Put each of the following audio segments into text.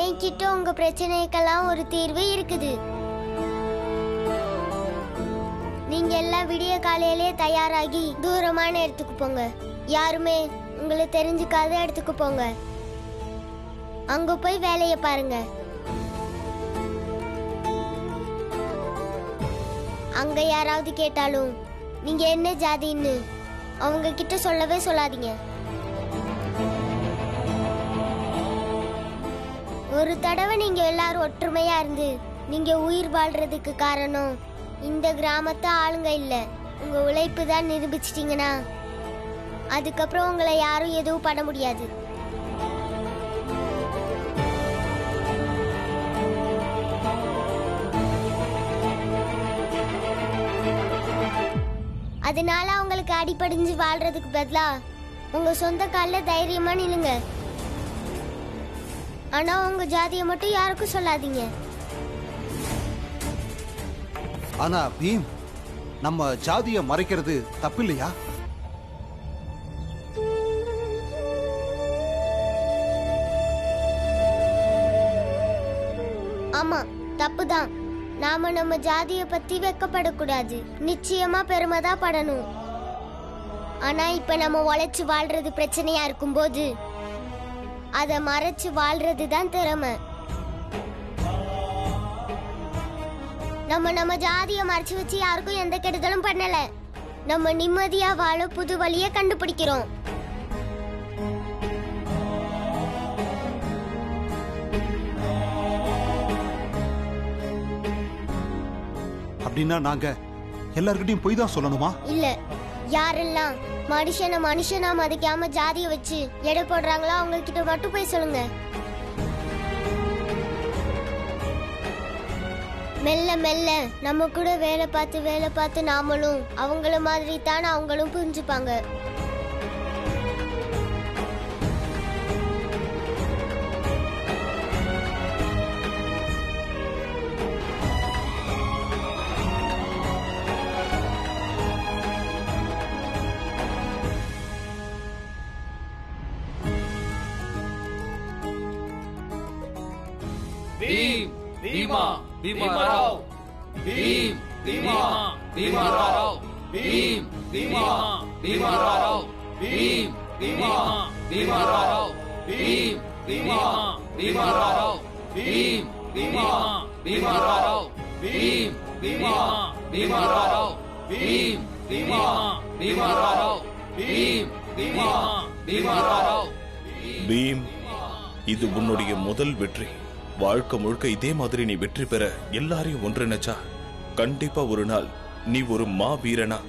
என்கிட்ட உங்க பிரச்சனைக்கெல்லாம் ஒரு தீர்வு இருக்குது. நீங்க எல்லாம் விடிய காலையிலே தயாராகி தூரமான இடத்துக்கு போங்க. யாருமே உங்களை தெரிஞ்சுக்காத இடத்துக்கு போங்க. அங்க போய் வேலையை பாருங்க. அங்க யாராவது கேட்டாலும் நீங்க என்ன ஜாதின்னு அவங்க கிட்ட சொல்லவே சொல்லாதீங்க. ஒரு தடவை நீங்க எல்லாரும் ஒற்றுமையா இருந்து நீங்க உயிர் வாழ்றதுக்கு காரணம் இந்த கிராமத்து ஆளுங்க இல்ல, உங்க உழைப்பு தான் நிரூபிச்சிட்டீங்கன்னா அதுக்கப்புறம் உங்களை யாரும் எதுவும் பண்ண முடியாது. அதனால அவங்களுக்கு அடிபடிஞ்சு வாழ்றதுக்கு பதிலா உங்க சொந்த காலில் தைரியமா நில்லுங்க. ஆனா உங்க ஜாதியை மட்டும் யாருக்கும் சொல்லாதீங்க. ஆனா பீம், நம்ம ஜாதியை மறைக்கிறது தப்பு இல்லையா? ஆமா, தப்புதான். நாம நம்ம ஜாதியை பத்தி வெக்கப்படக்கூடாது. நிச்சயமா பெருமைதான் படணும். ஆனா இப்ப நம்ம உழைச்சு வாழ்றது பிரச்சனையா இருக்கும்போது அத மறைச்சு வாழ்றது தான் திறமை. நம்ம ஜாதியை மறைச்சு வச்சு யாருக்கும் எந்த கெடுதலும் பண்ணல. நம்ம நிம்மதியா வாழ புது வழியை கண்டுபிடிக்கிறோம். அப்படின்னா நாங்க எல்லார்கிட்டயும் போய் தான் சொல்லணுமா? இல்ல, யாரெல்லாம் மனுஷனா மதிக்காம ஜாதிய வச்சு எடை போடுறாங்களோ அவங்க கிட்ட மட்டும் போய் சொல்லுங்க. மெல்ல மெல்ல நம்ம கூட வேலை பார்த்து நாமளும் அவங்கள மாதிரி தானே அவங்களும் புரிஞ்சுப்பாங்க. भीम भीमा भीमराव भीम भीमा भीमराव भीम भीमा भीमराव भीम भीमा भीमराव भीम भीमा भीमराव भीम भीमा भीमराव भीम भीमा भीमराव भीम भीमा भीमराव भीम भीमा भीमराव பீம், இது உன்னுடைய முதல் வெற்றி. வாழ்க்கை முழுக்க இதே மாதிரி நீ வெற்றி பெற எல்லாரையும் ஒன்றிணைச்சா கண்டிப்பா ஒரு நாள் நீ ஒரு மா வீரனா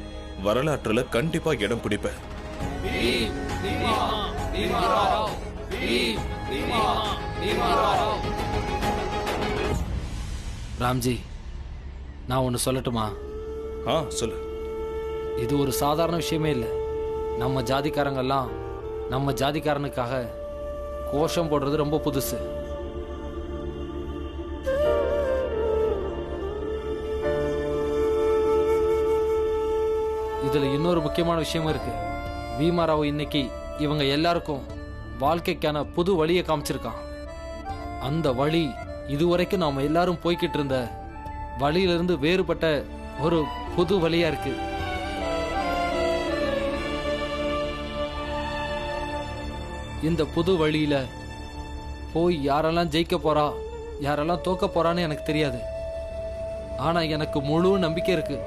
வரலாற்றுல கண்டிப்பா இடம் பிடிப்ப. ராம்ஜி, நான் ஒன்னு சொல்லட்டுமா? சொல்லு. இது ஒரு சாதாரண விஷயமே இல்லை. நம்ம ஜாதிக்காரங்கெல்லாம் நம்ம ஜாதிக்காரனுக்காக கோஷம் போடுறது ரொம்ப புதுசு. இதுல இன்னொரு முக்கியமான விஷயமும் இருக்கு. பீமாராவ் இன்னைக்கு இவங்க எல்லாருக்கும் வாழ்க்கைக்கான புது வழியை காமிச்சிருக்கான். அந்த வழி இதுவரைக்கும் நாம எல்லாரும் போய்கிட்டு இருந்த வழியிலிருந்து வேறுபட்ட ஒரு புது வழியா இருக்கு. இந்த புது வழியில போய் யாரெல்லாம் ஜெயிக்க போறா யாரெல்லாம் தோக்க போறான்னு எனக்கு தெரியாது. ஆனா எனக்கு முழு நம்பிக்கை இருக்கு,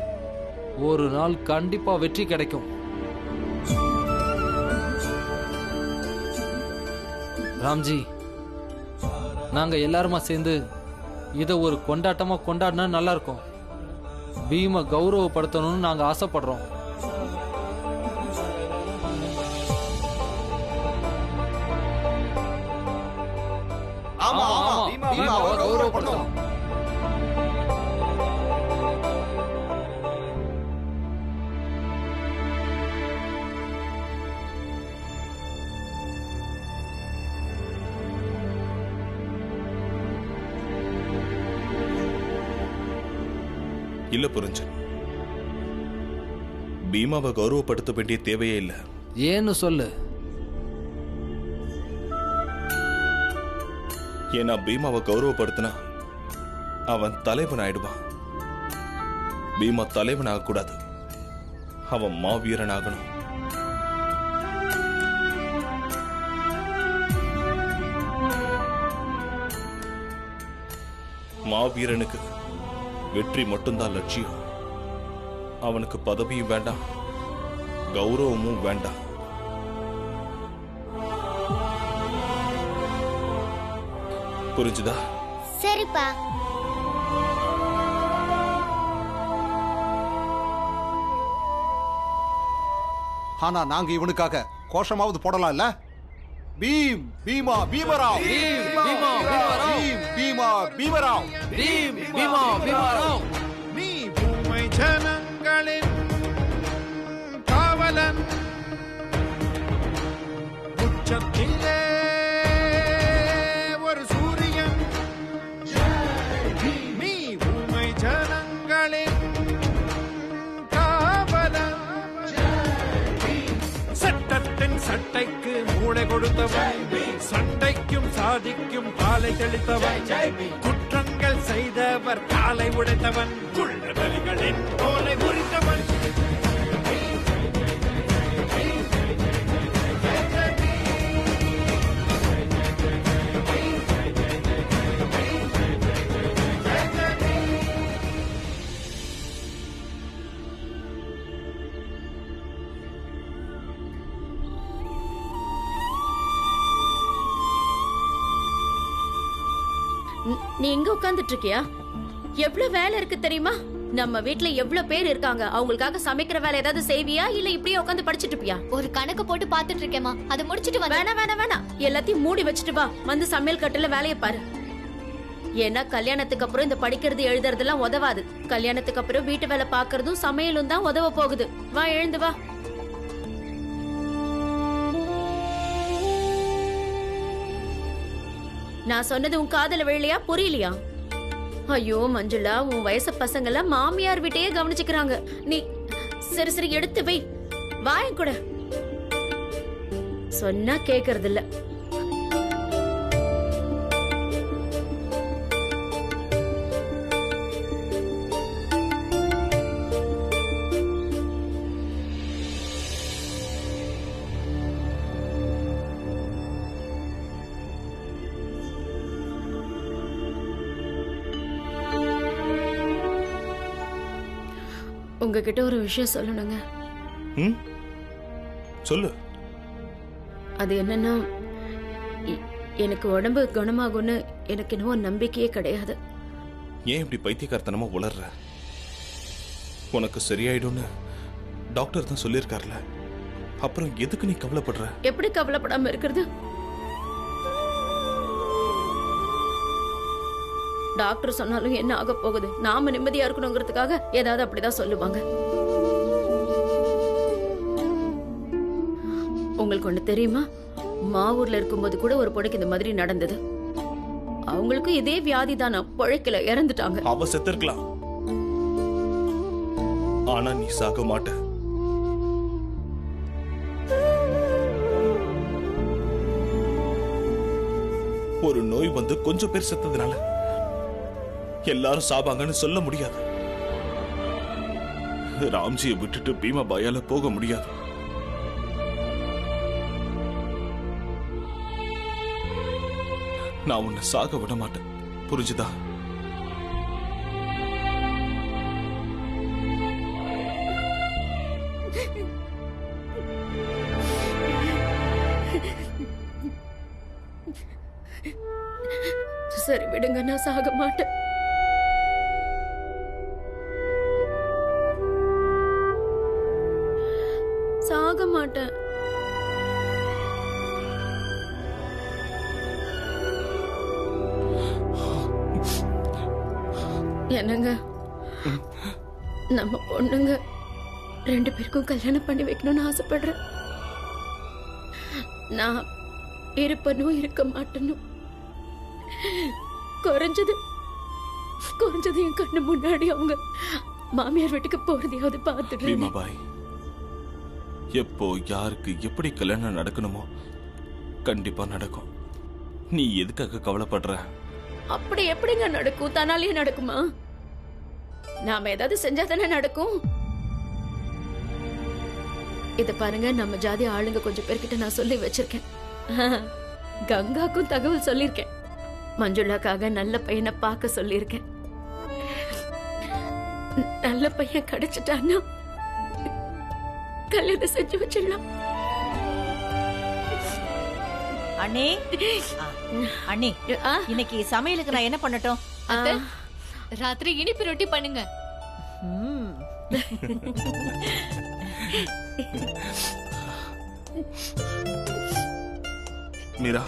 ஒரு நாள் கண்டிப்பா வெற்றி கிடைக்கும். ராம்ஜி, நாங்க எல்லாருமா சேர்ந்து இதை ஒரு கொண்டாட்டமா கொண்டாடினா நல்லா இருக்கும். பீமை கௌரவப்படுத்தணும்னு நாங்க ஆசைப்படுறோம். கௌரவப்படுத்தணும். இல்ல புரிஞ்சு, பீமாவை கௌரவப்படுத்த வேண்டிய தேவையே இல்லை. ஏன்னு சொல்லு. ஏன்னா பீமாவை கௌரவப்படுத்தினா அவன் தலைவன் ஆயிடுவான். பீமா தலைவன் ஆகக்கூடாது, அவன் மாவீரன் ஆகணும். மாவீரனுக்கு வெற்றி மட்டும்தான் லட்சியம். அவனுக்கு பதவியும் வேண்டாம், கௌரவமும் வேண்டாம். புரிஞ்சுதா? சரிப்பா. ஆனா நாங்க இவனுக்காக கோஷமாவது போடலாம் இல்ல? பீம் பீமா பீமராவ், பீம் பீமா பீமராவ், பீம் பீமா பீமராவ், பீம் பீமா பீமராவ். நீ பூமை ஜனங்களின் காவலன், உச்சத்திலே ஒரு சூரியன். நீ பூமை ஜனங்களின் காவலன், சட்டத்தின் சட்டைக்கு மூளை கொடுத்தவன், சண்டைக்கும் சாதிக்கும் காலை தெளித்தவன், குற்றங்கள் செய்தவர் காலை உடைத்தவன், குள்ளவர்களின் தோலை முறித்தவன். நீ எங்க உட்கார்ந்துட்டு இருக்கியா? எவ்வளவு வேலை இருக்கு தெரியுமா? நம்ம வீட்ல எவ்வளவு பேர் இருக்காங்க. அவங்களுக்காக சமைக்கிற வேலை ஏதாவது செய்வியா இல்ல இப்படியே உட்கார்ந்து படிச்சிட்டு இருப்பியா? ஒரு கணக்கு போட்டு பாத்துட்டு இருக்கேமா, அதை முடிச்சிட்டு வந்து. வேணாம் எல்லாத்தையும் மூடி வச்சுட்டு வா. வந்து சமையல் கட்டுல வேலையை பாரு. ஏன்னா கல்யாணத்துக்கு அப்புறம் இந்த படிக்கிறது எழுதுறதெல்லாம் உதவாது. கல்யாணத்துக்கு அப்புறம் வீட்டு வேலை பாக்குறதும் சமையலும் தான் உதவ போகுது. வா, எழுந்து வா. நான் சொன்னது உன் காதுல விழலையா? புரியலையா? ஐயோ மஞ்சுளா, உன் வயசு பசங்க எல்லாம் மாமியார் வீட்டையே கவனிச்சுக்கிறாங்க. நீ சரி எடுத்து வை. வாய கூட சொன்னா கேக்குறது இல்ல. உங்ககிட்ட ஒரு விஷயம் சொல்லணுங்க. சொல்லு. அது என்னன்னா, எனக்கு உடம்பு குணமாகும்னு எனக்கு என்னவோ நம்பிக்கையே கிடையாது. ஏன் இப்படி பைத்தியக்காரத்தனமா உளர்ற? உனக்கு சரியாயிடும்னு டாக்டர் தான் சொல்லியிருக்காருல, அப்புறம் எதுக்கு நீ கவலைப்படுற? எப்படி கவலைப்படாம இருக்கிறது? டாக்டர் சொன்னாலும் என்ன ஆக போகுது? நாம நிம்மதியா இருக்கணுங்கிறதுக்காக ஏதாவது அப்படிதான் சொல்லுவாங்க. உங்களுக்கு ஒண்ணு தெரியுமா? மாவூர்ல இருக்கும்போது கூட ஒரு பொண்ணுக்கு இந்த மாதிரி நடந்தது. அவங்களுக்கும் இதே வியாதி தானா, பொழைக்கல, இறந்துட்டாங்க. அவ செத்திருக்கலாம், ஆனா நீ சாக மாட்ட. ஒரு நோய் வந்து கொஞ்சம் பேர் செத்ததுனால எல்லாரும் சாபாங்கன்னு சொல்ல முடியாது. ராம்ஜியை விட்டுட்டு பீமாபாயால போக முடியாது. நான் உன்னை சாக விட மாட்டேன், புரிஞ்சுதா? சரி விடுங்க, நான் சாக மாட்டேன். சாக மாட்டேன். என்னங்க, நம்ம பொண்ணுங்க 2 பேருக்கும் கல்யாணம் பண்ணி வைக்கணும்னு ஆசைப்படுறேன். நான் இருப்பனும் இருக்க மாட்டேனும். குறைஞ்சது என் கண்ணு முன்னாடி அவங்க மாமியார் வீட்டுக்கு போறதையாவது பார்த்துட்டு. பீமாபாய், எப்போ யாருக்கு எப்படி கல்யாணம் நடக்கணுமோ கண்டிப்பா நடக்கும். நீ எதுக்காக கவலைப்படுற? அப்படி எப்படிங்க நடக்கும்? தன்னாலேயே நடக்குமா? நாம ஏதாவது செஞ்சா தானே நடக்கும். இத பாருங்க, நம்ம ஜாதி ஆளுங்க கொஞ்சம் பேர்கிட்ட நான் சொல்லி வச்சிருக்கேன். கங்காக்கும் தகவல் சொல்லிருக்கேன். மஞ்சுளாக்காக நல்ல பையனை பார்க்க சொல்லியிருக்கேன். நல்ல பையன் கிடைச்சிட்டான்னா கல்யாணம் செஞ்சு வச்சிடலாம். அண்ணே, அண்ணே, இன்னைக்கு சமையலுக்கு நான் என்ன பண்ணட்டும்? அத்தை, ராத்திரி இனிப்பு ரொட்டி பண்ணுங்க. மீரா,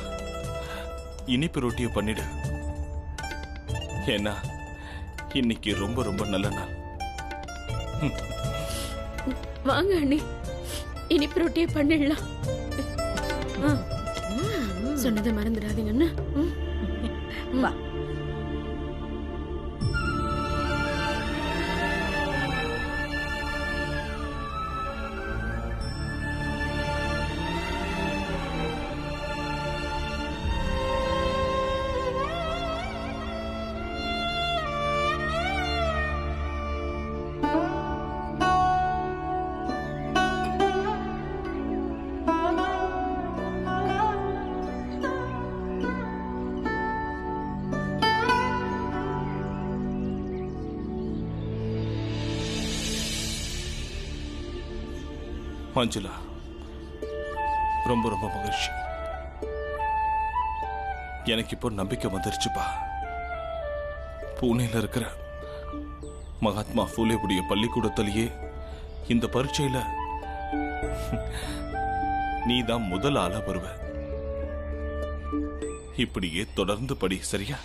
இனிப்பு ரொட்டியை பண்ணிடு. ஏன்னா இன்னைக்கு ரொம்ப ரொம்ப நல்ல நாள். வாங்க அண்ணி, இனிப்பு ரொட்டியை பண்ணிடலாம். சொன்னதை மறந்துடாதீங்கன்னு. வா. மஞ்சுளா, ரொம்ப ரொம்ப மகிழ்ச்சி. எனக்கு இப்போ நம்பிக்கை வந்துருச்சுப்பா. பூனேல இருக்கிற மகாத்மா ஃபூலேவுடைய பள்ளிக்கூடத்திலேயே இந்த பரீட்சையில நீ தான் முதல் ஆளா வருவ. இப்படியே தொடர்ந்து படி, சரியா?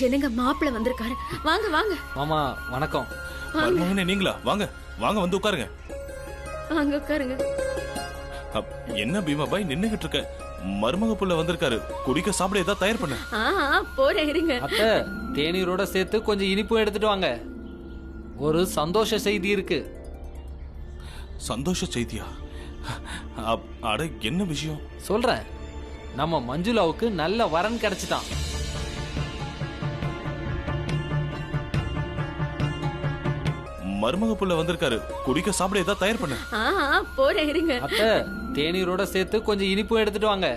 என்னங்க, மாப்பிள்ள வந்திருக்காரு. வாங்க வாங்க. மாமா வணக்கம். மருமகனே, நீங்களா? வாங்க வாங்க, வந்து உட்காருங்க. வாங்க உட்காருங்க. என்ன பீமாபாய் நின்னுகிட்டு இருக்க? மருமக புள்ள வந்திருக்காரு, குடிக்க சாப்பிட ஏதாவது தயார் பண்ண. போறேன், இருங்க. அத்தை, தேநீரோட சேர்த்து கொஞ்சம் இனிப்பு எடுத்துட்டு வாங்க. ஒரு சந்தோஷ செய்தி இருக்கு. சந்தோஷ செய்தியா? அட, என்ன விஷயம்? சொல்றேன். நம்ம மஞ்சுளாவுக்கு நல்ல வரன் கிடைச்சிட்டான். மருமக புள்ள வந்திருக்காரு, குடிக்க சாப்பிட ஏதாவது தயார் பண்ண. போறேன், இருங்க. அத்தை, தேநீரோட சேர்த்து கொஞ்சம் இனிப்பு எடுத்துட்டு வாங்க.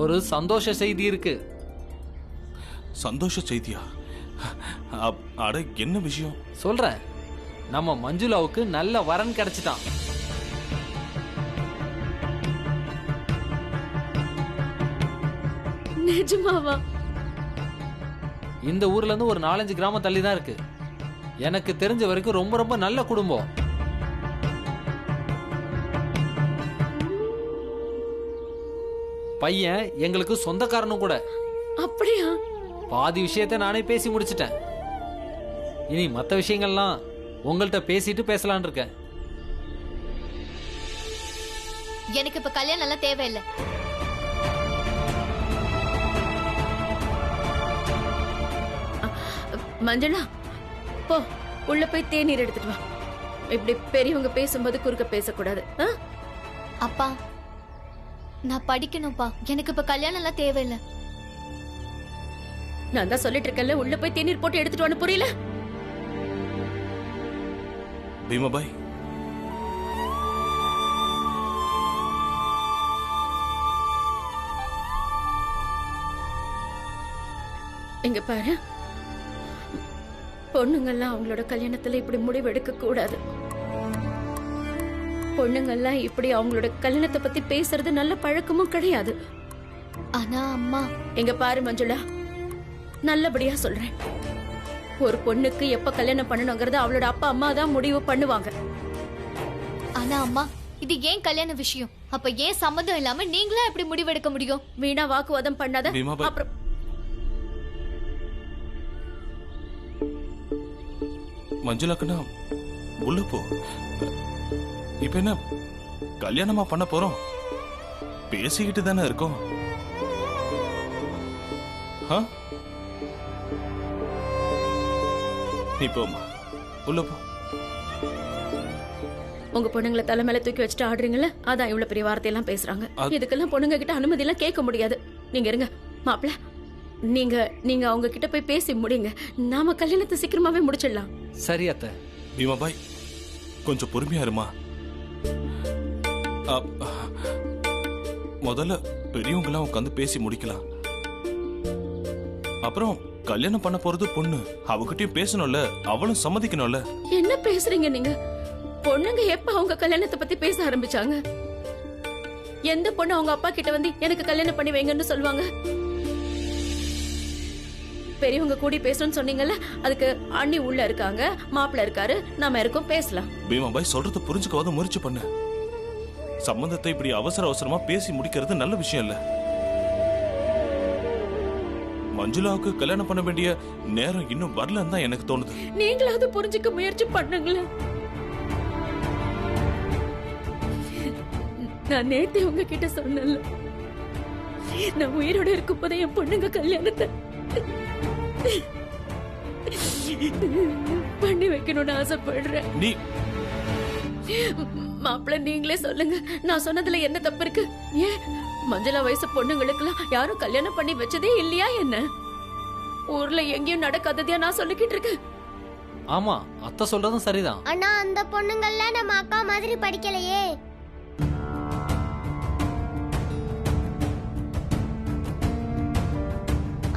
ஒரு சந்தோஷ செய்தி இருக்கு. சந்தோஷ செய்தியா? அட, என்ன விஷயம்? சொல்றேன். நம்ம மஞ்சுளாவுக்கு நல்ல வரன் கிடைச்சிட்டான். நிஜமாவா? இந்த ஊர்ல இருந்து ஒரு 4-5 கிராமம் தள்ளி தான் இருக்கு. எனக்கு தெரிஞ்ச வரைக்கும் ரொம்ப ரொம்ப நல்ல குடும்பம். பையன் எங்களுக்கு சொந்தக்காரனும் கூட. அப்படியா? பாதி விஷயத்தை நானே பேசி முடிச்சிட்டேன். இனி மற்ற விஷயங்கள்லாம் உங்கள்கிட்ட பேசிட்டு பேசலான் இருக்கேன். எனக்கு இப்ப கல்யாணம் எல்லாம் தேவையில்லை. மஞ்சளா, போ, உள்ள போய் தேநீர் எடுத்துட்டு வா. இப்படி பெரியவங்க பேசும்போது குறுக்க பேசக்கூடாது. அப்பா, நான் படிக்கணும்ப்பா. எனக்கு இப்ப கல்யாணம் எல்லாம் தேவையில்லை. நான் தான் சொல்லிட்டு இருக்கேன்ல, உள்ள போய் தேநீர் போட்டு எடுத்துட்டு வான்னு. புரியல? பீமாபாய், இங்க பாரு, பொண்ணுங்கெல்லாம் அவங்களோட கல்யாணத்துல இப்படி முடிவு எடுக்க கூடாது. பொண்ணுங்கெல்லாம் இப்படி அவங்களோட கல்யாணத்தை பத்தி பேசுறது நல்ல பழக்கமும் கிடையாது. ஆனா அம்மா, எங்க பாரு மஞ்சுளா, நல்லபடியா சொல்றேன். ஒரு பொண்ணுக்கு எப்ப கல்யாணம் பண்ணணுங்கிறத அவளோட அப்பா அம்மா தான் முடிவு பண்ணுவாங்க. ஆனா அம்மா, இது ஏன் கல்யாண விஷயம்? அப்ப ஏன் சம்மந்தம் இல்லாம நீங்களா எப்படி முடிவெடுக்க முடியும்? வீணா வாக்குவாதம் பண்ணாத. பீமாபாய். அப்புறம் மஞ்சுளாக்குன்னா உள்ள போ. இப்ப என்ன கல்யாணமா பண்ண போறோம்? பேசிக்கிட்டு தானே இருக்கோம். நீ போமா, உள்ள போ. உங்க பொண்ணுங்களை தலை மேல தூக்கி வச்சுட்டு ஆடுறீங்கல்ல, அதான் இவ்வளவு பெரிய வார்த்தையெல்லாம் பேசுறாங்க. இதுக்கெல்லாம் பொண்ணுங்க கிட்ட அனுமதி எல்லாம் கேட்க முடியாது. நீங்க இருங்க மாப்பிள்ள, நீங்க நீங்க அவங்க கிட்ட போய் பேசி முடிங்க. நாம கல்யாணத்தை சீக்கிரமாவே முடிச்சிடலாம். சரி அத்தை. பீமாபாய், கொஞ்சம் பொறுமையா இருமா. முதல்ல பெரியவங்களாம் உட்காந்து பேசி முடிக்கலாம். அப்புறம் கல்யாணம் பண்ண போறது பொண்ணு, அவகிட்டயும் பேசணும்ல, அவளும் சம்மதிக்கணும்ல. என்ன பேசுறீங்க நீங்க? பொண்ணுங்க எப்ப அவங்க கல்யாணத்தை பத்தி பேச ஆரம்பிச்சாங்க? எந்த பொண்ணு அவங்க அப்பா கிட்ட வந்து எனக்கு கல்யாணம் பண்ணி வைங்கன்னு சொல்லுவாங்க? பெரியவங்க கூடி பேசணும்னு சொன்னீங்கல்ல, அதுக்கு அண்ணி உள்ள இருக்காங்க, மாப்பிள்ள இருக்காரு, நாம இருக்கோம், பேசலாம். பீமாபாய் சொல்றத புரிஞ்சுக்கவாத முயற்சி பண்ணு. சம்பந்தத்தை இப்படி அவசர அவசரமா பேசி முடிக்கிறது நல்ல விஷயம் இல்ல. மஞ்சுளாவுக்கு கல்யாணம் பண்ண வேண்டிய நேரம் இன்னும் வரலன்னு தான் எனக்கு தோணுது. நீங்களாவது புரிஞ்சுக்க முயற்சி பண்ணுங்களேன். நான் நேத்து உங்ககிட்ட சொன்னல, நான் உயிரோட இருக்கும் போதே என் பொண்ணுங்க கல்யாணத்தை பண்ணி வைக்கணும்னு ஆசைப்படுறேன். நீ மாப்பிள்ள நீங்களே சொல்லுங்க, நான் சொன்னதுல என்ன தப்பு இருக்கு? ஏன் மஞ்சளா வயசு பொண்ணுங்களுக்குலாம் யாரும் கல்யாணம் பண்ணி வச்சதே இல்லையா என்ன? ஊர்ல எங்கேயும் நடக்காததையா நான் சொல்லிக்கிட்டு இருக்கேன். ஆமா, அத்தை சொல்றதும் சரிதான். ஆனா அந்த பொண்ணுங்கள்லாம் நம்ம அக்கா மாதிரி படிக்கலையே.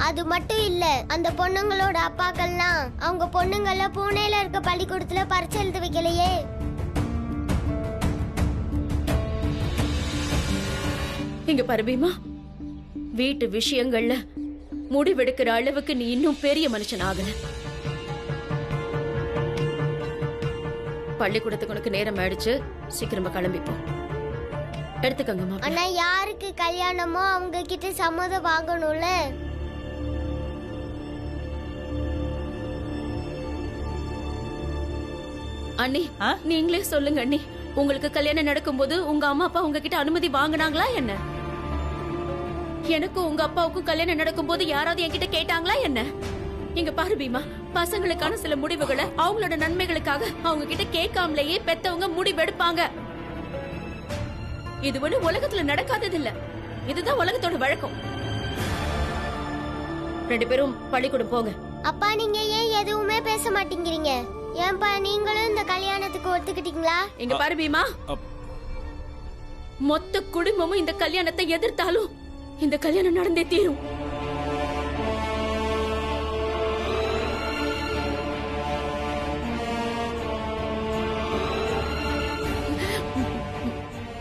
அது மட்டும் இல்ல, அந்த பொண்ணுங்களோட அப்பாக்கள்லாம் அவங்க பொண்ணுங்கள பூனேல இருக்க பள்ளிக்கூடத்துல பரிச்சை எழுத வைக்கலையே. இங்க பரபீமா, வீட்டு விஷயங்கள்ல முடிவெடுக்கிற அளவுக்கு நீ இன்னும் பெரிய மனுஷன் ஆகல. பள்ளிக்கூடத்துக்கு உனக்கு நேரம் ஆயிடுச்சு, சீக்கிரமா கிளம்பிப்போம். எடுத்துக்கங்க. ஆனா யாருக்கு கல்யாணமோ அவங்க கிட்ட சம்மதம் வாங்கணும்ல. அண்ணி, நீங்களே சொல்லுங்க அண்ணி, உங்களுக்கு கல்யாணம் நடக்கும்போது உங்க அம்மா அப்பா உங்ககிட்ட அனுமதி வாங்கினாங்களா என்ன? எனக்கும் உங்க அப்பாவுக்கும் கல்யாணம் நடக்கும்போது யாராவது என்கிட்ட கேட்டாங்களா என்ன? இங்க பாரு பீமா, பசங்களுக்கான சில முடிவுகளை அவங்களோட நன்மைகளுக்காக அவங்க கிட்ட கேட்காமலேயே பெத்தவங்க முடிவெடுப்பாங்க. இது ஒண்ணு உலகத்துல நடக்காதது இல்ல, இதுதான் உலகத்தோட வழக்கம். 2 பேரும் பள்ளிக்கூடம் போங்க. அப்பா, நீங்க ஏன் எதுவுமே பேச மாட்டேங்கிறீங்க? ஏன்பா நீங்களும் இந்த கல்யாணத்துக்கு ஒத்துக்கிட்டீங்களா? இங்க பாரு பீமா, மொத்த குடும்பமும் இந்த கல்யாணத்தை எதிர்த்தாலும் இந்த கல்யாணம் நடந்தே தீரும்.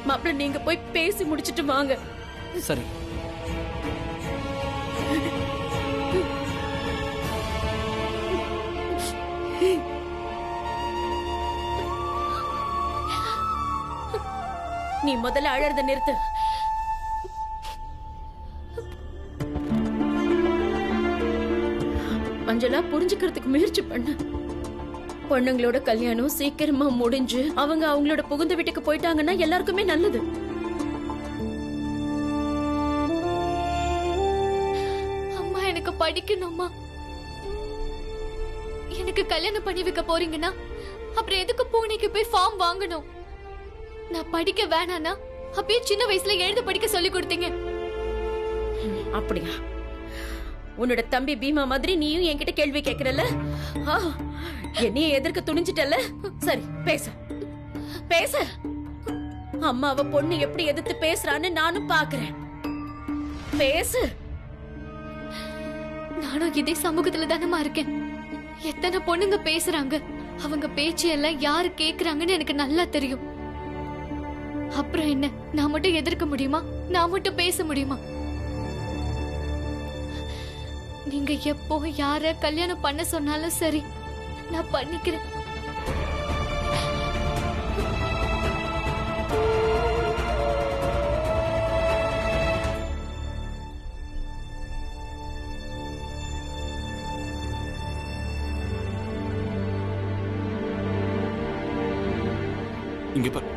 மாப்பிள்ள, நீங்க போய் பேசி முடிச்சிட்டு வாங்க. சரி. நீ முதல்ல அழறத நிறுத்து. மஞ்சளா, புரிஞ்சுக்கிறதுக்கு முயற்சி பண்ண. பொண்ணுங்களோட கல்யாணம் சீக்கிரமா முடிஞ்சு அவங்க அவங்களோட புகுந்த வீட்டுக்கு போயிட்டாங்கன்னா எல்லாருக்குமே நல்லது. அம்மா, எனக்கு படிக்கணும்மா. எனக்கு கல்யாணம் பண்ணி வைக்க போறீங்கன்னா அப்புறம் எதுக்கு பூனைக்கு போய் ஃபார்ம் வாங்கணும்? நான் படிக்க வேணானா அப்பயே சின்ன வயசுல எழுத படிக்க சொல்லி கொடுத்தீங்க. அப்படியா? உன்னோட தம்பி பீமா மாதிரி நீயும் என்கிட்ட கேள்வி கேக்குறல, என்னைய எதிர்க்க துணிஞ்சிட்டல. சரி, பேச பேச. அம்மாவ பொண்ணு எப்படி எதிர்த்து பேசுறான்னு நானும் பாக்குறேன். பேசு. நானும் இதே சமூகத்துல தானமா இருக்கேன். எத்தனை பொண்ணுங்க பேசுறாங்க, அவங்க பேச்சு எல்லாம் யாரு கேக்குறாங்கன்னு எனக்கு நல்லா தெரியும். அப்புறம் என்ன, நான் மட்டும் எதிர்க்க முடியுமா? நான் மட்டும் பேச முடியுமா? நீங்க எப்போ யார கல்யாணம் பண்ண சொன்னாலும் சரி, நான் பண்ணிக்கிறேன். இங்க பாரு.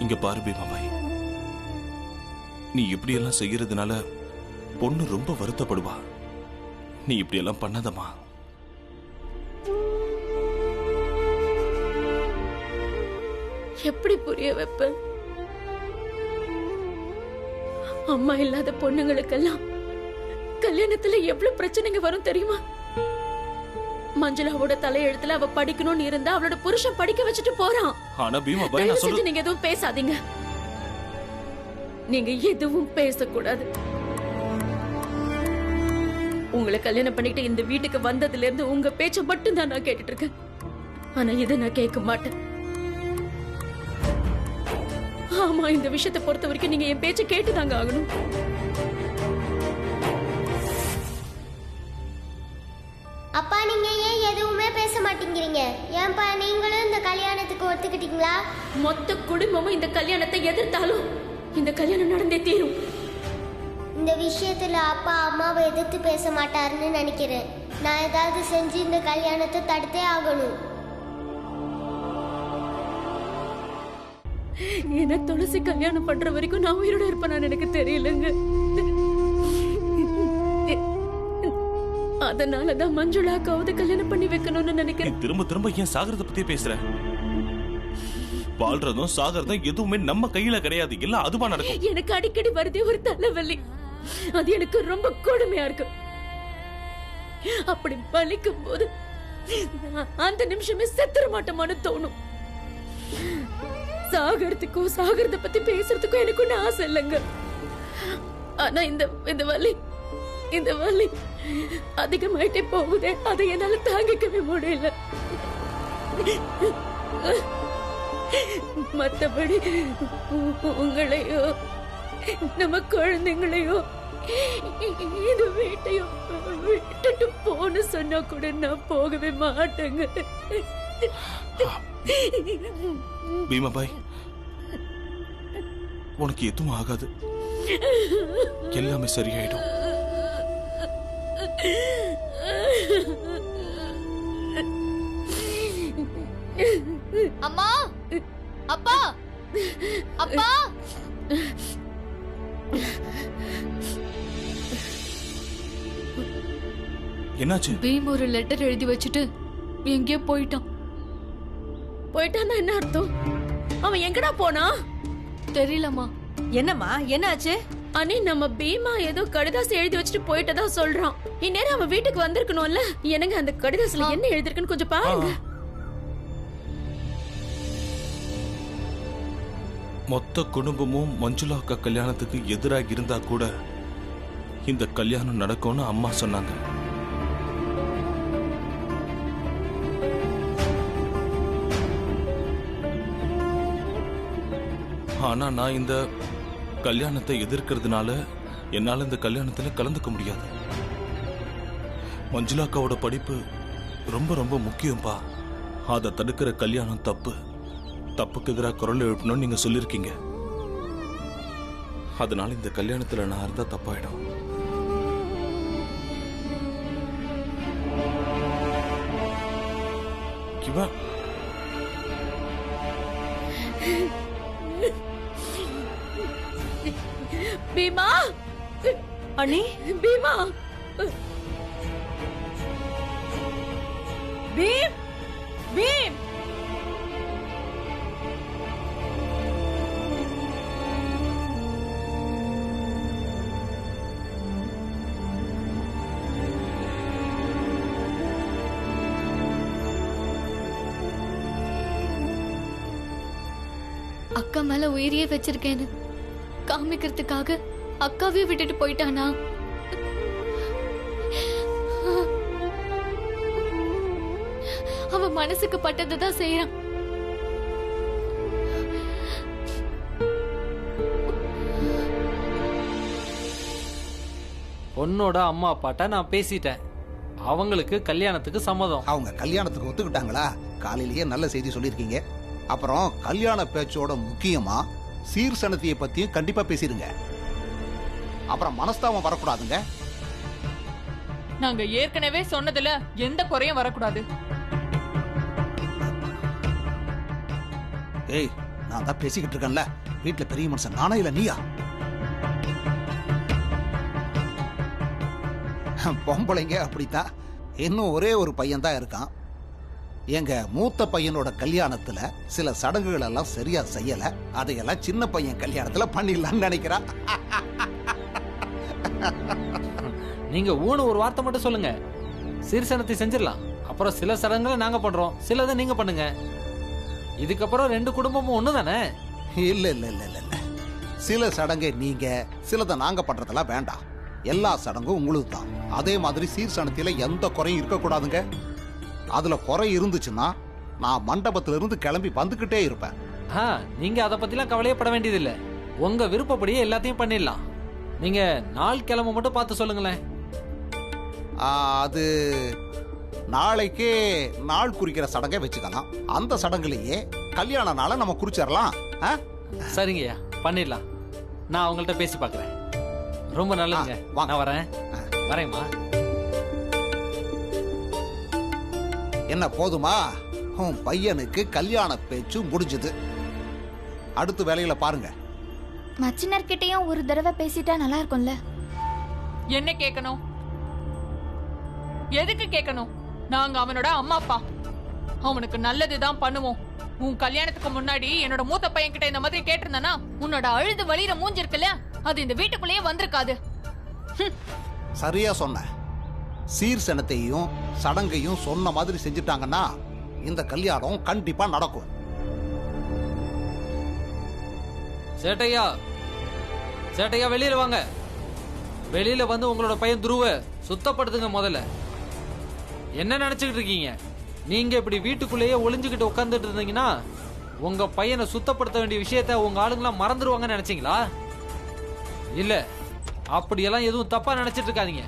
இங்க பாரு பீமாபாய், நீ இப்படியெல்லாம் செய்யறதுனால பொண்ணு ரொம்ப வருத்தப்படுவா. நீ இப்படியெல்லாம் பண்ணாதம்மா. எப்படி புரிய வைப்ப? அம்மா இல்லாத பொண்ணுங்களுக்கெல்லாம் கல்யாணத்துல எவ்வளவு பிரச்சனைங்க வரும் தெரியுமா? மஞ்சுளாவோட தலையெழுத்துல அவ படிக்கணும்னு இருந்தா அவளோட புருஷன் படிக்க வச்சுட்டு போறான். ஆனா பீமாபாய், நான் சொல்றது நீங்க எதுவும் பேசாதீங்க. நீங்க எதுவும் பேசக்கூடாது. உங்களை கல்யாணம் பண்ணிட்டு இந்த வீட்டுக்கு வந்ததுல இருந்து உங்க பேச்ச மட்டும் தான் நான் கேட்டுட்டு இருக்கேன். ஆனா இதை நான் கேட்க மாட்டேன். ஆமா, இந்த விஷயத்தை பொறுத்த வரைக்கும் நீங்க என் பேச்ச கேட்டுதாங்க ஆகணும். அப்பா, நீங்க ஏன் எதுவுமே பேச மாட்டேங்கிறீங்க? ஏன்பா நீங்களும் இந்த கல்யாணத்துக்கு ஒத்துக்கிட்டீங்களா? மொத்த குடும்பமும் இந்த கல்யாணத்தை எதிர்த்தாலும் இந்த கல்யாணம் நடந்தே தீரும். இந்த விஷயத்துல அப்பா அம்மாவை எதிர்த்து பேச மாட்டாருன்னு நினைக்கிறேன். நான் ஏதாவது செஞ்சு இந்த கல்யாணத்தை தடுத்தே ஆகணும். என்ன துளசி கல்யாணம் பண்ற வரைக்கும் நான் உயிரோட இருப்பேன்னு எனக்கு தெரியலங்க. அதனாலதான் மஞ்சுளாக்காவது கல்யாணம் பண்ணி வைக்கணும்னு நினைக்கிறேன். திரும்ப திரும்ப ஏன் சாகரத்தை பத்தி பேசுற? வாழ்றதும் சாகரதும் எதுவுமே நம்ம கையில கிடையாது. எல்லாம் அதுவா நடக்கும். எனக்கு அடிக்கடி வருதே ஒரு தலைவலி. அது எனக்கு ரொம்ப கொடுமையா இருக்கு. அப்படி வலிக்கும் போது அந்த நிமிஷமே செத்துற மாட்டோமான்னு தோணும். சாகறதுக்கும் சாகரத்தை பத்தி பேசுறதுக்கும் எனக்கு ஒண்ணு ஆசை இல்லைங்க. ஆனா இந்த வலி அதிகமாயிட்டே போகுதே, அதை என்னால தாங்கிக்கவே முடியல. மத்தபடி உங்களையோ நம்ம குழந்தைங்களையோ இந்த வீட்டையோ விட்டுட்டு போன்னு சொன்னா கூட நான் போகவே மாட்டேங்க. பீமாபாய், உனக்கு எதுவும் ஆகாது. எல்லாமே சரியாயிடும். அம்மா, அப்பா, அப்பா. என்னாச்சு? பீம் ஒரு லெட்டர் எழுதி வச்சுட்டு எங்கேயோ போயிட்டான். போயிட்டான்னா என்ன அர்த்தம்? அவன் எங்கடா போனா? தெரியலம்மா. என்னம்மா, என்னாச்சு? அனி, நம்ம பீமா ஏதோ கடிதாசி எழுதி வச்சுட்டு போயிட்டதா சொல்றான். இந்நேரம் அவன் வீட்டுக்கு வந்திருக்கணும்ல. எனக்கு அந்த கடிதாசில என்ன எழுதிருக்குன்னு கொஞ்சம் பாருங்க. மொத்த குடும்பமும் மஞ்சுளா அக்கா கல்யாணத்துக்கு எதிராக இருந்தா கூட இந்த கல்யாணம் நடக்கும்னு அம்மா சொன்னாங்க. ஆனா நான் இந்த கல்யாணத்தை எதிர்க்கிறதுனால என்னால இந்த கல்யாணத்துல கலந்துக்க முடியாது. மஞ்சுளா அக்காவோட படிப்பு ரொம்ப ரொம்ப முக்கியம்பா. அதை தடுக்கிற கல்யாணம் தப்பு. தப்புக்கு எதிராக குரல் எழுப்பணும்னு நீங்க சொல்லிருக்கீங்க. அதனால இந்த கல்யாணத்துல நான் இருந்தா தப்பாயிடும். பீமா, அண்ணி, பீமா, பீம், பீம். அக்கா மேல உயிரியே வச்சிருக்கேன்னு காமிக்கிறதுக்காக அக்காவே விட்டுட்டு போயிட்டானா? அவன் மனசுக்கு பட்டதுதான் செய்யறான். பொண்ணோட அம்மா அப்பாட்ட நான் பேசிட்டேன். அவங்களுக்கு கல்யாணத்துக்கு சம்மதம். அவங்க கல்யாணத்துக்கு ஒத்துக்கிட்டாங்களா? காலையிலேயே நல்ல செய்தி சொல்லியிருக்கீங்க. அப்புறம் கல்யாண பேச்சோட முக்கியமா சீர்சனத்தியை பத்தியும் கண்டிப்பா பேசிருங்க. அப்புறம் மனஸ்தாபம் வரக்கூடாதுங்க. நாங்க ஏற்கனவே சொன்னதுல எந்த குறையும் வரக்கூடாது. ஏய், நான் தான் பேசிக்கிட்டு இருக்கேன்ல, வீட்டுல பெரிய மனுஷன் நானே இல்ல நீயா? பொம்பளைங்க அப்படித்தான். இன்னும் ஒரே ஒரு பையன் தான் இருக்கான். எங்க மூத்த பையனோட கல்யாணத்துல சில சடங்குகள் எல்லாம் சரியா செய்யல. அதையெல்லாம் சின்ன பையன் கல்யாணத்துல பண்ணிடலாம்னு நினைக்கிறான். நீங்க ஊன ஒரு வார்த்தை மட்டும் சொல்லுங்க, சீர்சனத்தை செஞ்சிடலாம். அப்புறம் சில சடங்குகளை நாங்க பண்றோம், சிலதை நீங்க பண்ணுங்க. இதுக்கப்புறம் 2 குடும்பமும் ஒண்ணு தானே? இல்ல இல்ல இல்ல இல்ல இல்ல, சில சடங்கை நீங்க, சிலதை நாங்க பண்றதெல்லாம் வேண்டாம். எல்லா சடங்கும் உங்களுக்கு தான். அதே மாதிரி சீர்சனத்தில எந்த குறையும் இருக்கக்கூடாதுங்க. அதுல குறை இருந்துச்சுன்னா நான் மண்டபத்தில இருந்து கிளம்பி வந்துகிட்டே இருப்பேன். நீங்க அதை பத்திலாம் கவலையப்பட வேண்டியதில்லை. உங்க விருப்பப்படியே எல்லாத்தையும் பண்ணிடலாம். நீங்க நாள் கிளம்ப மட்டும் பார்த்து சொல்லுங்களேன். அது நாளைக்கே நாள் குறிக்கிற சடங்கை வச்சுக்கலாம். அந்த சடங்குலயே கல்யாண நாளை நம்ம குறிச்சிடலாம். சரிங்கய்யா, பண்ணிடலாம். நான் அவங்கள்ட்ட பேசி பார்க்குறேன். ரொம்ப நல்லதுங்க. நான் வரேன். வரேம்மா. என்ன போதுமா? உன் பையனுக்கு கல்யாண பேச்சு முடிஞ்சது. அடுத்த வேலையில பாருங்க. மச்சினர்கிட்டயும் ஒரு தடவை பேசிட்டா நல்லா இருக்கும்ல. என்ன கேட்கணும்? எதுக்கு கேட்கணும்? நாங்க அவனோட அம்மா அப்பா. அவனுக்கு நல்லதுதான் பண்ணுவோம். உன் கல்யாணத்துக்கு முன்னாடி என்னோட மூத்த பையன் கிட்ட இந்த மாதிரி கேட்டிருந்தானா, உன்னோட அழுது வலிற மூஞ்சி இருக்குல்ல, அது இந்த வீட்டுக்குள்ளேயே வந்திருக்காது. சரியா சொன்ன. சீர்சனத்தையும் சடங்கையும் சொன்ன மாதிரி செஞ்சுட்டாங்கன்னா இந்த கல்யாணம் கண்டிப்பா நடக்கும். சேட்டையா, சேட்டையா வெளியில வாங்க. வெளியில வந்து உங்களோட பையன் துருவ சுத்தப்படுத்துங்க முதல்ல. என்ன நினைச்சுக்கிட்டு இருக்கீங்க? நீங்க இப்படி வீட்டுக்குள்ளேயே ஒளிஞ்சுக்கிட்டு உட்கார்ந்துட்டு இருந்தீங்கன்னா உங்க பையனை சுத்தப்படுத்த வேண்டிய விஷயத்த உங்க ஆளுங்களாம் மறந்துடுவாங்கன்னு நினைச்சீங்களா? இல்ல, அப்படியெல்லாம் எதுவும் தப்பா நினைச்சிட்டு இருக்காதீங்க.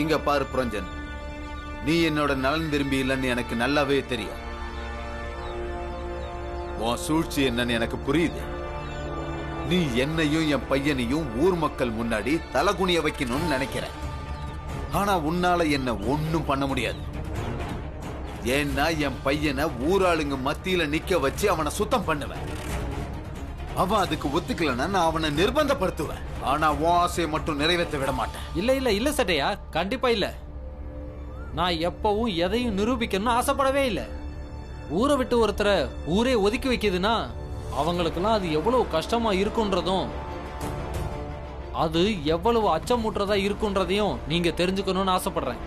இங்க பாரு புரஞ்சன், நீ என்னோட நலன் விரும்பி இல்லைன்னு எனக்கு நல்லாவே தெரியும். உன் சூழ்ச்சி என்னன்னு எனக்கு புரியுது. நீ என்னையும் என் பையனையும் ஊர் மக்கள் முன்னாடி தலகுனிய வைக்கணும்னு நினைக்கிற. ஆனா உன்னால என்ன ஒண்ணும் பண்ண முடியாது. ஏன்னா என் பையனை ஊராளுங்க மத்தியில நிக்க வச்சு அவனை சுத்தம் பண்ணுவேன். அவன் அதுக்கு ஒத்துக்கலன்னா நான் அவனை நிர்பந்தப்படுத்துவேன். ஆனா உன் ஆசையை மட்டும் நிறைவேற்ற விட மாட்டேன். இல்ல இல்ல இல்ல சட்டையா, கண்டிப்பா இல்ல. நான் எப்பவும் எதையும் நிரூபிக்கணும்னு ஆசைப்படவே இல்லை. ஊரை விட்டு ஒருத்தரை ஊரே ஒதுக்கி வைக்குதுன்னா அவங்களுக்கெல்லாம் அது எவ்வளவு கஷ்டமா இருக்குன்றதும் அது எவ்வளவு அச்சமூட்டுறதா இருக்குன்றதையும் நீங்க தெரிஞ்சுக்கணும்னு ஆசைப்படுறேன்.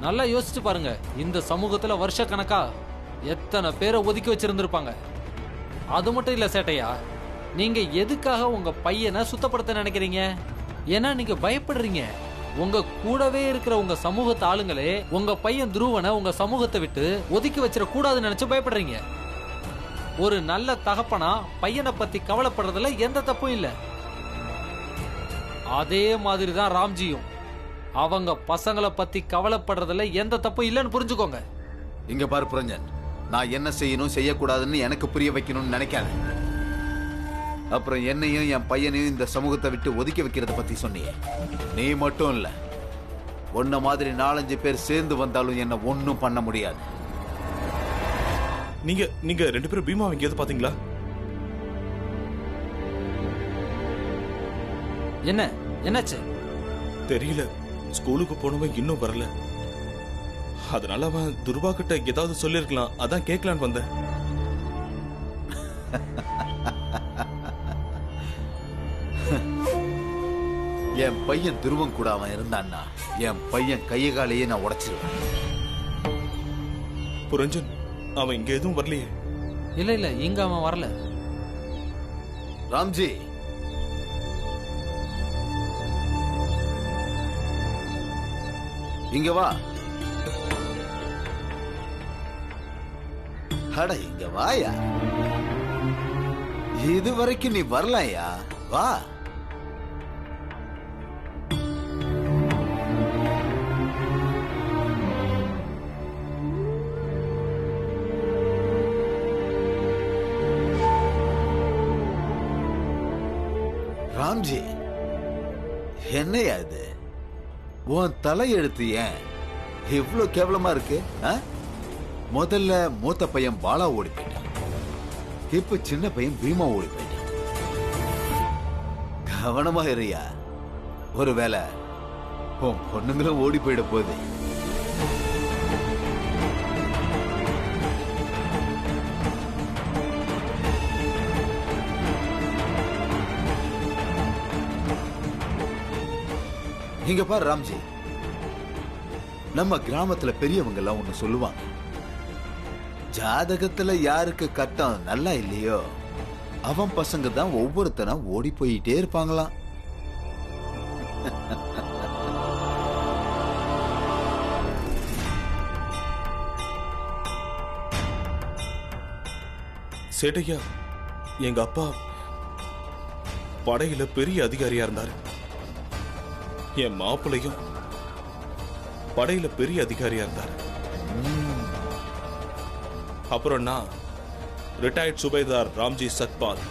நல்லா யோசிச்சு பாருங்க, இந்த சமூகத்துல வருஷ கணக்கா எத்தனை பேரை ஒதுக்கி வச்சிருந்திருப்பாங்க. அது மட்டும் இல்ல சேட்டையா, நீங்க எதுக்காக உங்க பையனை சுத்தப்படுத்த நினைக்கிறீங்க? ஏன்னா நீங்க பயப்படுறீங்க. உங்க கூடவே இருக்கிற உங்க சமூகத்து ஆளுங்களே உங்க பையன் துருவனை உங்க சமூகத்தை விட்டு ஒதுக்கி வச்சிட கூடாதுன்னு நினைச்சு பயப்படுறீங்க. ஒரு நல்ல தகப்பனா பையனை பத்தி கவலைப்படுறதுல எந்த தப்பும் இல்ல. அதே மாதிரிதான் ராம்ஜியும் அவங்க பசங்களை பத்தி கவலைப்படுறதுல எந்த தப்பும் இல்லைன்னு புரிஞ்சுக்கோங்க. இங்க பாரு புரஞ்சன், நான் என்ன செய்யணும் செய்யக்கூடாதுன்னு எனக்கு புரிய வைக்கணும்னு நினைக்காத. அப்புறம் என்னையும் என் பையனையும் இந்த சமூகத்தை விட்டு ஒதுக்கி வைக்கிறத பத்தி சொன்னியே. நீ மட்டும் இல்ல, உன்ன மாதிரி 4-5 பேர் சேர்ந்து வந்தாலும் என்ன ஒன்னும் பண்ண முடியாது. நீங்க 2 பேரும் பீமா எங்கேயாவது பாத்தீங்களா? என்ன என்னாச்சு தெரியல. ஸ்கூலுக்கு போனவன் இன்னும் வரல. அதனால அவன் துர்பா கிட்ட ஏதாவது சொல்லிருக்கலாம். அதான் கேட்கலான்னு வந்தேன். என் பையன் துருவம் கூட அவன் இருந்தான்னா என் பையன் கையை காலையே நான் உடைச்சிருவேன். புரஞ்சன், அவன் இங்க எதுவும் வரலையே. இல்ல இல்ல, இங்க அவன் வரல. ராம்ஜி, இங்க வா. அட இங்க வாயா. இதுவரைக்கும் நீ வரலையா? வா. ராம்ஜி, என்னையா இது? உன் தலையெழுத்து ஏன் இவ்வளவு கேவலமா இருக்கு? முதல்ல மூத்த பையன் பாலா ஓடி போயிட்டான், இப்ப சின்ன பையன் பீமா ஓடி போயிட்டான். கவனமா இருயா, ஒருவேளை உன் பொண்ணுங்களும் ஓடி போயிட போகுது. இங்க பாரு ராம்ஜி, நம்ம கிராமத்துல பெரியவங்க எல்லாம் ஒண்ணு சொல்லுவாங்க, ஜாதகத்துல யாருக்கு கட்டம் நல்லா இல்லையோ அவன் பசங்க தான் ஒவ்வொருத்தனும் ஓடி போயிட்டே இருப்பாங்களாம். சேட்டையா, எங்க அப்பா படையில பெரிய அதிகாரியா இருந்தாரு. என் மாப்பிள்ளையும் படையில பெரிய அதிகாரியா இருந்தாரு. அப்புறம் நான் ரிட்டையர்ட் சுபேதார் ராம்ஜி சத்பால்.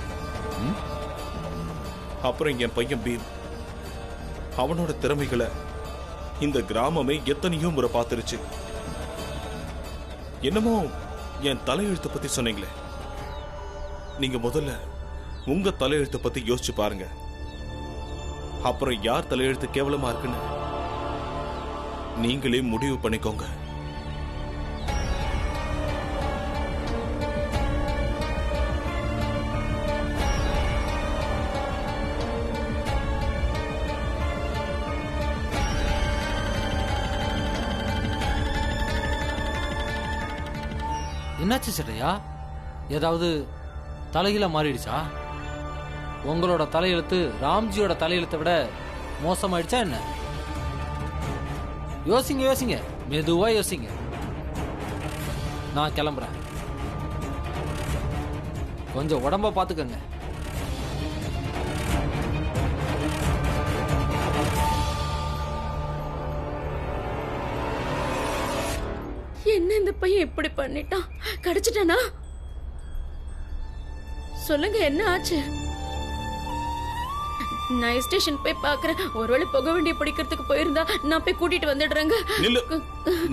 அப்புறம் என் பையன் பீம். அவனோட திறமைகளை இந்த கிராமமே எத்தனையோ முறை பார்த்துருச்சு. என்னமோ என் தலையெழுத்தை பத்தி சொன்னீங்களே, நீங்க முதல்ல உங்க தலையெழுத்தை பத்தி யோசிச்சு பாருங்க. அப்புறம் யார் தலையெழுத்து கேவலமா இருக்குன்னு நீங்களே முடிவு பண்ணிக்கோங்க. என்னாச்சு சேட்டையா? ஏதாவது தலைகீழ மாறிடுச்சா? உங்களோட தலையெழுத்து ராம்ஜியோட தலையெழுத்தை விட மோசமாயிடுச்சா என்ன? யோசிங்க யோசிங்க, மெதுவா யோசிங்க. நான் கிளம்புறேன், கொஞ்சம் உடம்ப பாத்துக்கங்க. என்ன இந்த பையன் இப்படி பண்ணிட்டான்? கிடைச்சிட்டானா? சொல்லுங்க, என்ன ஆச்சு? நான் ஸ்டேஷன் போய் பாக்குறேன். ஒருவேளை புக வண்டி பிடிக்கிறதுக்கு போயிருந்தா நான் போய் கூட்டிட்டு வந்துடுறேங்க.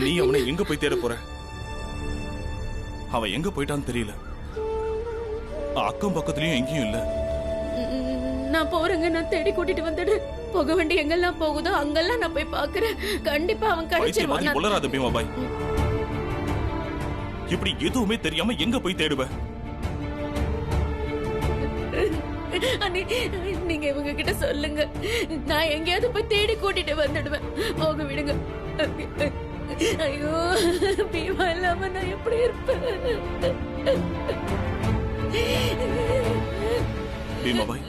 நீ அவனை எங்க போய் தேட போற? அவன் எங்க போயிட்டான்னு தெரியல. அக்கம் பக்கத்துலயும் எங்கேயும் இல்ல. நான் போறேங்க, நான் தேடி கூட்டிட்டு வந்துடுறேன். புக வண்டி எங்கெல்லாம் போகுதோ அங்கெல்லாம் நான் போய் பாக்குறேன். கண்டிப்பா அவன் கிடைச்சிருவான். உளராத பீமா பாய், இப்படி எதுவுமே தெரியாம எங்க போய் தேடுவ? நீங்க இவங்க கிட்ட சொல்லுங்க, நான் எங்கேயாவது போய் தேடி கூட்டிட்டு வந்துடுவேன். போக விடுங்க. ஐயோ, பீமா இல்லாம நான் எப்படி இருப்பேன்? பீமா பாய்,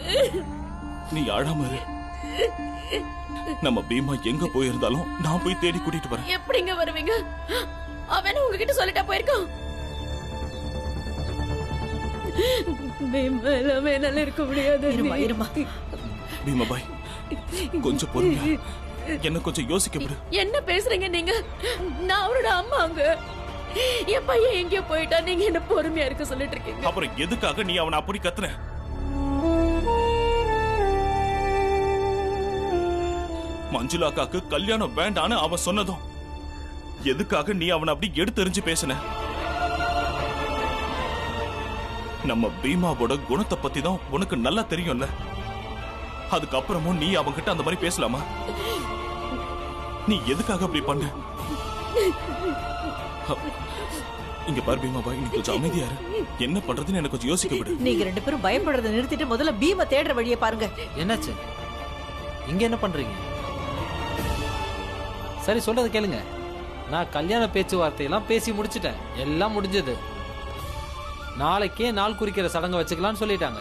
நீ அழாம இரு. நம்ம பீமா எங்க போயிருந்தாலும் நான் போய் தேடி கூட்டிட்டு வரேன். எப்படிங்க வருவீங்க? அவன் உங்ககிட்ட சொல்லிட்டா போயிருக்கான். என்னால இருக்க முடியாது. பீமா பாய், கொஞ்சம் பொறுமையா என்ன கொஞ்சம் யோசிக்க விடு. என்ன பேசுறீங்க நீங்க? நான் அவரோட அம்மாங்க. என் பையன் எங்கேயோ போயிட்டா, நீங்க என்ன பொறுமையா இருக்க சொல்லிட்டு இருக்கீங்க. அப்புறம் எதுக்காக நீ அவனை அப்படி கத்துன? மஞ்சுளாக்காக்கு கல்யாணம் வேண்டான்னு அவன் சொன்னதும் எதுக்காக நீ அவனை அப்படி எடுத்தெறிஞ்சு பேசின? நம்ம பீமாவோட குணத்தை பத்தி தான் உனக்கு நல்லா தெரியும்ல. அதுக்கப்புறமும் நீ அவன்கிட்ட அந்த மாதிரி பேசலாமா? நீ எதுக்காக அப்படி பண்ண? இங்க பாரு பீமா பாய், நீ கொஞ்சம் அமைதியா இரு. என்ன பண்றதுன்னு எனக்கு கொஞ்சம் யோசிக்க விடு. நீங்க ரெண்டு பேரும் பயப்படுறதை நிறுத்திட்டு முதல்ல பீமா தேடுற வழியை பாருங்க. என்னாச்சு? இங்க என்ன பண்றீங்க? சரி, சொல்றது கேளுங்க. நான் கல்யாண பேச்சுவார்த்தையெல்லாம் பேசி முடிச்சிட்டேன். எல்லாம் முடிஞ்சது. நாளைக்கே நாள் குறிக்கிற சடங்கை வச்சுக்கலாம்னு சொல்லிட்டாங்க.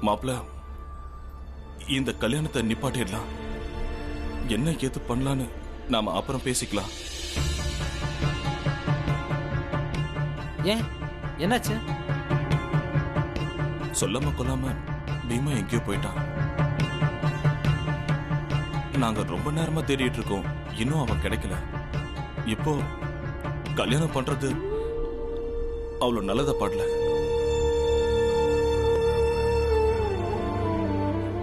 மாப்பிள்ள, இந்த கல்யாணத்தை நிப்பாட்டிடலாம். என்ன ஏது பண்ணலான்னு நாம அப்புறம் பேசிக்கலாம். ஏன், என்னாச்சு? சொல்லாம கொல்லாம பீமா எங்கேயோ போயிட்டான். நாங்க ரொம்ப நேரமா தேடிட்டு இருக்கோம், இன்னும் அவன் கிடைக்கல. இப்போ கல்யாணம் பண்றது அவ்வளவு நல்லதா பாடல.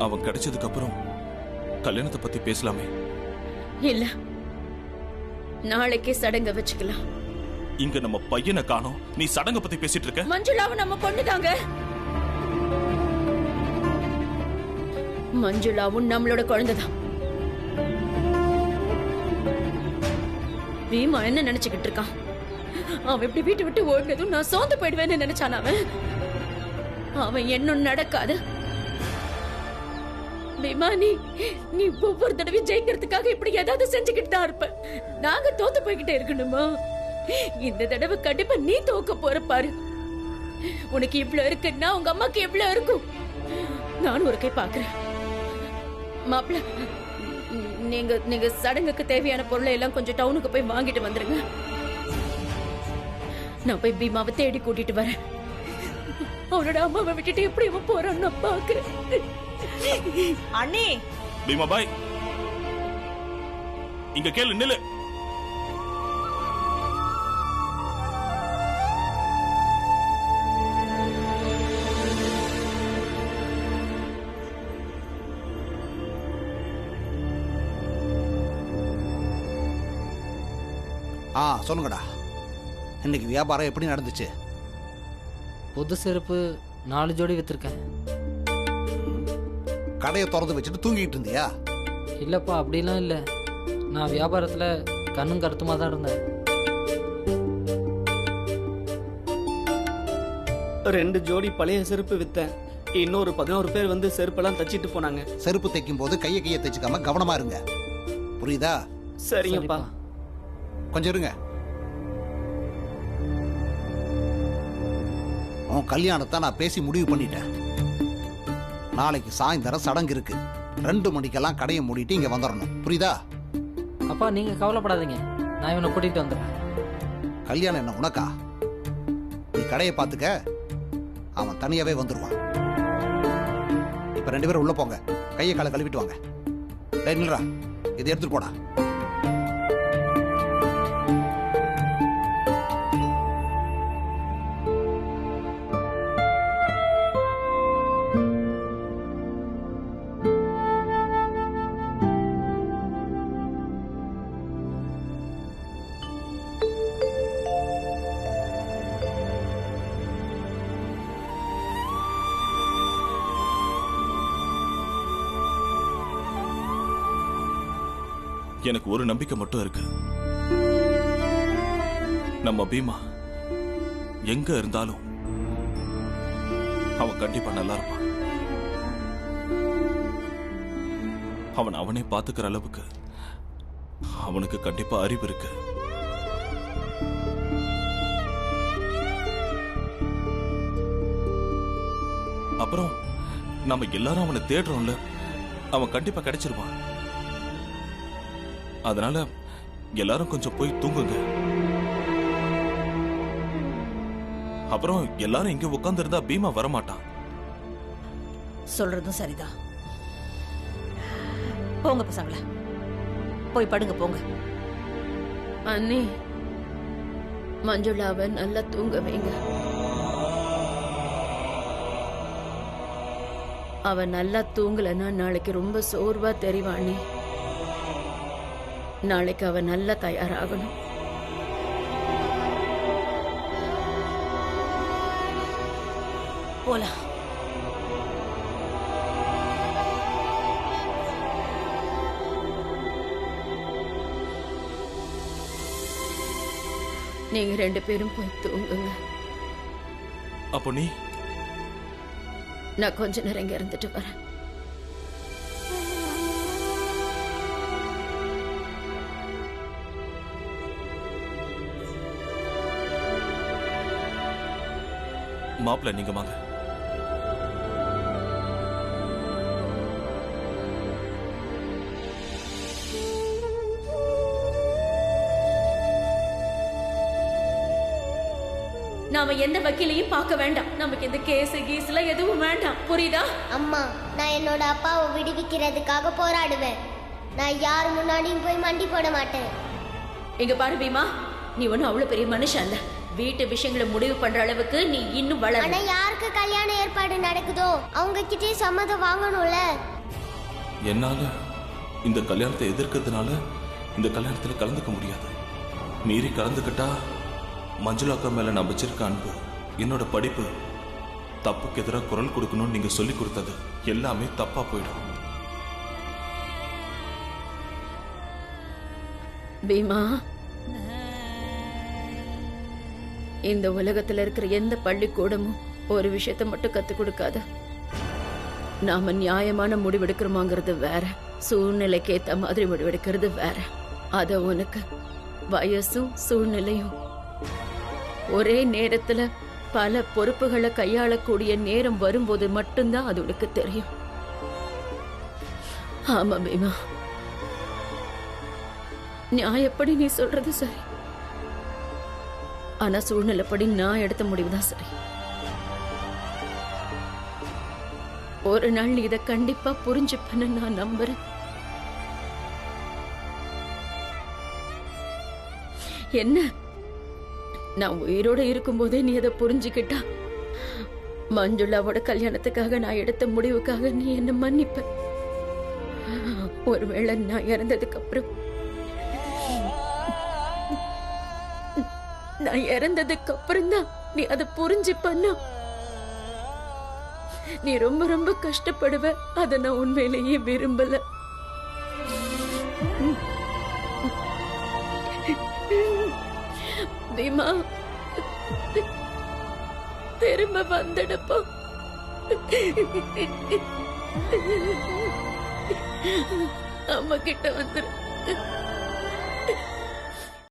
அவன் கிடைச்சதுக்கு அப்புறம் கல்யாணத்தை பத்தி பேசலாமே. இல்ல, நாளைக்கே சடங்க வச்சுக்கலாம். இங்க நம்ம பையனை காணோம், நீ சடங்க பத்தி பேசிட்டு இருக்க. மஞ்சுளாவை நம்ம கொண்டுதாங்க. மஞ்சுளாவும் நம்மளோட குழந்தைதான். பீமா என்ன நினைச்சுக்கிட்டு இருக்கான்? அவன் இப்படி வீட்டு விட்டு ஓடினதும் நான் சோர்ந்து போயிடுவேன்னு நினைச்சான். அவன் என்னும் நடக்காது. பீமா, நீ ஒவ்வொரு தடவையும் ஜெயிக்கிறதுக்காக இப்படி ஏதாவது செஞ்சுக்கிட்டு தான் இருப்ப. நாங்க தோத்து போய்கிட்டே இருக்கணுமா? இந்த தடவை கண்டிப்பா நீ தோக்க போற பாரு. உனக்கு இவ்ளோ இருக்குன்னா உங்க அம்மாக்கு எவ்வளவு இருக்கும்? நானும் ஒரு கை பாக்குறேன். மாப்பிள்ள, நீங்க சடங்குக்கு தேவையான பொருளை எல்லாம் கொஞ்சம் டவுனுக்கு போய் வாங்கிட்டு வந்துருங்க. நான் போய் பீமாவை தேடி கூட்டிட்டு வரேன். அவனோட அம்மாவை விட்டுட்டு எப்படி அவன் போறான்னு நான் பாக்குறேன். அண்ணே, பீமா பாய், இங்க கேளு, நில்லு. சொல்லுங்கடா, இன்னைக்கு வியாபாரம் எப்படி நடந்துச்சு? புது செருப்பு 4 ஜோடி வித்திருக்கேன். கடையை திறந்து வச்சுட்டு தூங்கிட்டு இருந்தியா? இல்லப்பா, அப்படிலாம் இல்லை. நான் வியாபாரத்துல கண்ணும் கருத்துமா தான் இருந்தேன். 2 ஜோடி பழைய செருப்பு வித்தேன். இன்னொரு 11 பேர் வந்து செருப்பெல்லாம் தச்சிட்டு போனாங்க. செருப்பு தைக்கும் போது கையை தைச்சுக்காம கவனமா இருங்க, புரியுதா? சரிங்கப்பா. கொஞ்சம் இருங்க. உன் கல்யாணத்தை நான் பேசி முடிவு பண்ணிட்டேன். நாளைக்கு சாயந்தரம் சடங்கு இருக்கு. 2 மணிக்கெல்லாம் கடையை மூடிட்டு இங்க வந்துடணும், புரியுதா? அப்பா, நீங்க கவலைப்படாதீங்க, நான் இவனை கூட்டிட்டு வந்துடுறேன். கல்யாணம் என்ன உனக்கா? நீ கடையை பார்த்துக்க, அவன் தனியாவே வந்துடுவான். இப்ப 2 பேரும் உள்ள போங்க, கையை காலை கழுவிட்டு வாங்க. டேய் நில்றா, இதை எடுத்துட்டு போடா. எனக்கு ஒரு நம்பிக்கை மட்டும் இருக்கு. நம்ம பீமா எங்க இருந்தாலும் அவன் கண்டிப்பா நல்லா இருப்பான். அவன் அவனே பாத்துக்கிற அளவுக்கு அவனுக்கு கண்டிப்பா அறிவு இருக்கு. அப்புறம் நம்ம எல்லாரும் அவனை தேடுறோம்ல, அவன் கண்டிப்பா கிடைச்சிருவான். அதனால எல்லாரும் கொஞ்சம் போய் தூங்குங்க. அப்புறம் எல்லாரும் இங்க உட்கார்ந்து இருந்தா பீமா வரமாட்டான். சொல்றதும் சரிதான். போங்க பசங்களா, போய் படுங்க போங்க. அண்ணி, மஞ்சுளாவை நல்லா தூங்க வைங்க. அவ நல்லா தூங்கலன்னா நாளைக்கு ரொம்ப சோர்வா தெரிவா. அண்ணி, நாளைக்கு அவ நல்லா தயாராகணும். போலாம். நீங்க 2 பேரும் போய் தூங்குங்க. அப்போ நீ? நான் கொஞ்ச நேரம் இங்க இருந்துட்டு வரேன். மாப்பிள்ள, நீங்க வாங்க. நாம எந்த வக்கீலையும் பார்க்க வேண்டாம். நமக்கு இந்த கேஸ் கீஸ்ல எதுவும் வேண்டாம், புரியுதா? அம்மா, நான் என்னோட அப்பாவை விடுவிக்கிறதுக்காக போராடுவேன். நான் யார் முன்னாடியும் போய் மண்டி போட மாட்டேன். இங்க பாரு பீமா, நீ ஒன்னும் அவ்வளவு பெரிய மனுஷன் இல்ல. வீட்டு விஷயங்களை முடிவு பண்ற அளவுக்கு நீ இன்னும் வளர. ஆனா யாருக்கு கல்யாண ஏற்பாடு நடக்குதோ அவங்க கிட்டே சம்மதம் வாங்கணும்ல. என்னால இந்த கல்யாணத்தை எதிர்க்கிறதுனால இந்த கல்யாணத்துல கலந்துக்க முடியாது. மீறி கலந்துக்கிட்டா மஞ்சுளாக்கா மேல நான் வச்சிருக்க அன்பு, என்னோட படிப்பு, தப்புக்கு எதிராக குரல் கொடுக்கணும்னு நீங்க சொல்லி கொடுத்தது எல்லாமே தப்பா போயிடும். பீமா, இந்த உலகத்துல இருக்கிற எந்த பள்ளிக்கூடமும் ஒரு விஷயத்த மட்டும் கத்துக் கொடுக்காத. நாம நியாயமான முடிவெடுக்கிறோமாங்கிறது வேற, சூழ்நிலைக்கு ஏத்த மாதிரி முடிவெடுக்கிறது வேற. அத உனக்கு வயசும் சூழ்நிலையும் ஒரே நேரத்துல பல பொறுப்புகளை கையாளக்கூடிய நேரம் வரும்போது மட்டும்தான் அது உனக்கு தெரியும். ஆமா பீமா, நியாயப்படி நீ சொல்றது சரி. ஆனா சூழ்நிலைப்படி நான் எடுத்த முடிவுதான் சரி. ஒரு நாள் நீ இதை கண்டிப்பா புரிஞ்சுப்பன்னு நான் நம்புறேன். என்ன, நான் உயிரோட இருக்கும்போதே நீ அதை புரிஞ்சுக்கிட்டா மஞ்சுளாவோட கல்யாணத்துக்காக நான் எடுத்த முடிவுக்காக நீ என்ன மன்னிப்ப. ஒருவேளை நான் இறந்ததுக்கு அப்புறம் தான் நீ அதை புரிஞ்சுப்பன்னா நீ ரொம்ப ரொம்ப கஷ்டப்படுவ. அத நான் உண்மையிலேயே விரும்பல. பீமா, திரும்ப வந்துடப்போ. அம்மா கிட்ட வந்துரு.